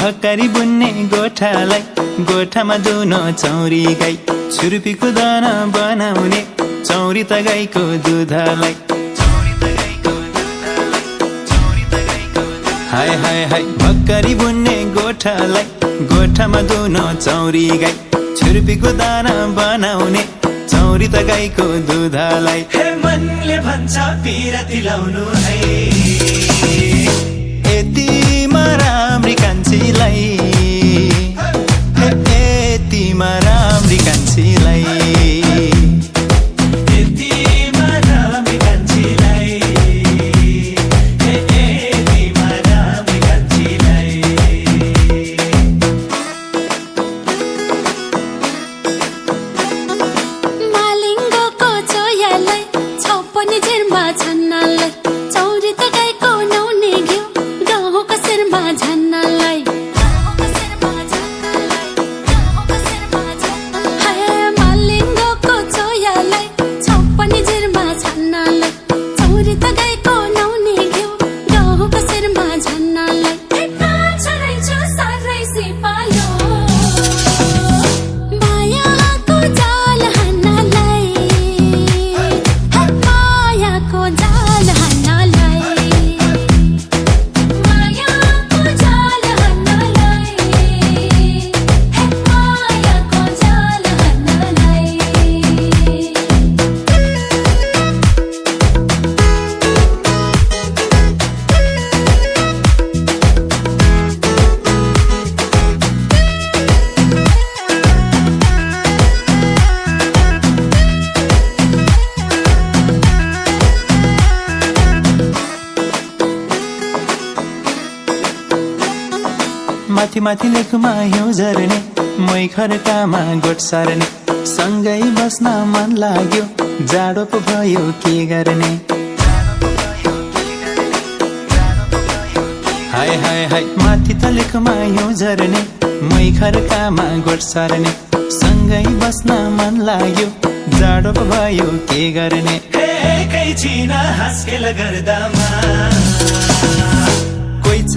भक्करी बुन्ने गोठालाई गोठामा दुनो चौरी गाई छुर्पीको दाना बनाउने चौरी त गाईको दुधलाई हाय हाय हाय भक्करी बुन्ने गोठालाई गोठामा दुनो चौरी गाई छुर्पीको दाना बनाउने चौरी त गाईको दुधलाई हे मनले भन्छ पिरती लाउनु है यतिमा राम्री कान्छीलाई यतिमा राम्री कान्छीलाई यतिमा राम्री कान्छीलाई यतिमा राम्री कान्छीलाई मालिङ्गोको चोयालाई छपनी झिरमा छन्नालाई चौरी त गाईको नुहाउने घिउ गहुँको शिरमा झन्नालाई हाय मालिङ्गोको चोयालाई छपनी झिरमा छन्नालाई चौरी त गाईको नुहाउने घिउ गहुँको शिरमा झन्नालाई छराइछु साह्रै सिपालो मायाको जाल हान्नलाई मायाको जाल हान्नलाई मायाको जाल हान्नलाई मायाको जाल हान्नलाई माथि माथि लेखमा हिउँ झर्ने मै खर्कामा गोठ सार्ने सँगै बस्न मन लाग्यो जाडो पो भयो के गर्ने हाय हाय हाय माथि त लेखमा हिउँ झर्ने मै खर्कामा गोठ सार्ने सँगै बस्न मन लाग्यो जाडो पो भयो के गर्ने एकैछिन हास्केल गर्दामा कोही छ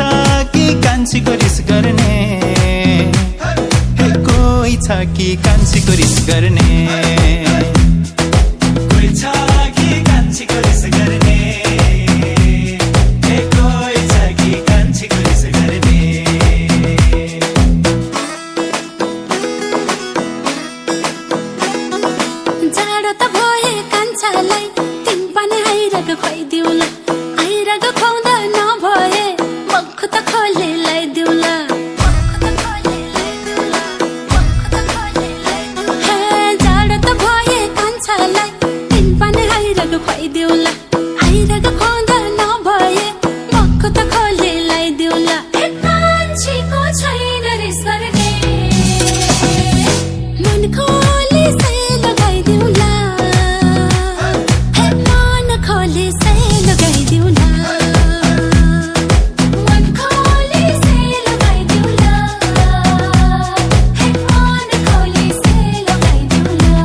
कि कान्छीको रिस गर्ने कोही छ कि कान्छीको रिस गर्ने कोही छ कि कान्छीको रिस गर्ने कोही छ कि कान्छीको रिस गर्ने जाडो त भए कान्छालाई तिन पानी आइरग खुवाइदिउला आइरग खुवाउँदा नभए मक्खु त खोले लगाइदिउला हे जाडो त भए कान्छालाई तिन पानी आइरग खुवाइदिउला आइरग खुवाउँदा नभए मक्खु त खोले लगाइदिउला कान्छीको छैन रिस गर्ने मन खोली से लगाइदिउला मन खोली से लगाइदिउला मन खोली से लगाइदिउला मन खोली से लगाइदिउला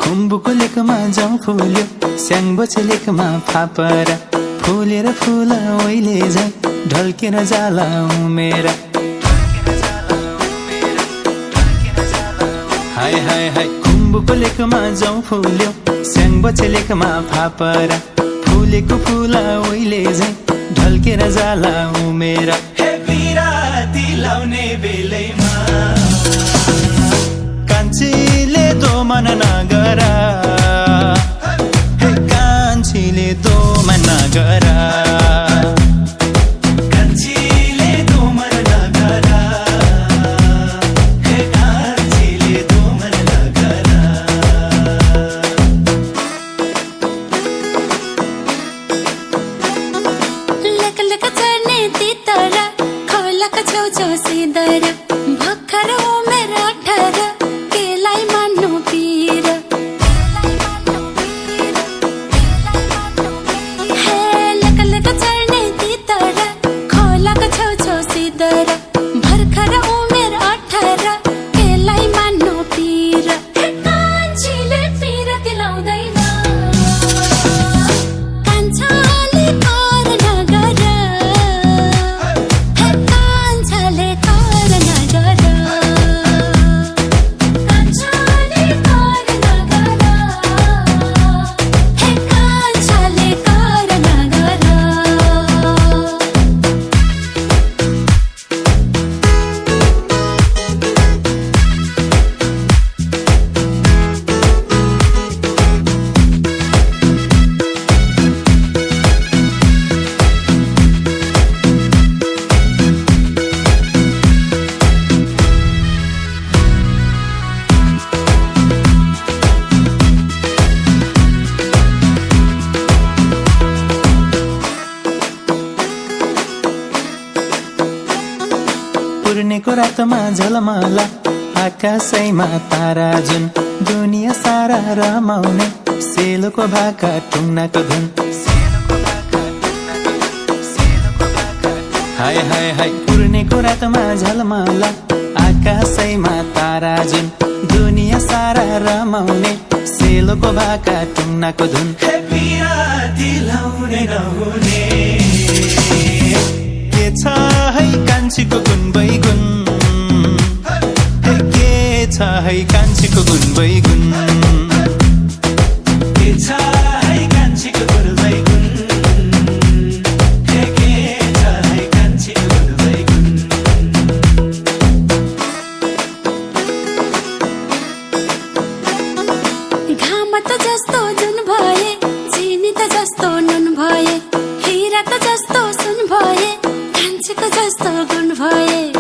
खुम्बुको लेखमा जाउँ फुल्यो स्याङ्बोछे लेखमा फापरा फुलेर फुल ओइले झै ढल्केर जाला उमेरा हाय हाय हाय खुम्बुको लेखमा जाउँ फुल्यो स्याङ्बोछे लेखमा फापरा फुलेको फुल ओइले झै ढल्केर जाला उमेरा हे पिराती लाउने बेलैमा कान्छीले दोमन नगरा हे कान्छीले दोमन नगरा कान्छीले दोमन नगरा हे कान्छीले दोमन नगरा लेक लेक चढ्ने तितरा खोलाको छेउछेउ सिधरा भर्खर उमेर 18 केलाई मान्नु पिर रातमा झलमला आकाशैमा तारा जुन दुनिया सारा रमाउने सेलोको भाका टुङ्नाको धुन हाय हाय हाय पूर्णेको रातमा झलमला आकाशैमा तारा जुन दुनिया सारा रमाउने सेलोको भाका टुङ्नाको धुन हे पिराती लाउने नहुने के छ है कान्छीको गुण बैगुन हे के छ है कान्छीको गुण बैगुन के छ है कान्छीको गुरुबै गुण के छ है कान्छीको गुरुबै गुण घाम त जस्तो जुन भए चिनी त जस्तो नुन भए हिरा त जस्तो सुन भए कान्छीको जस्तो गुण भए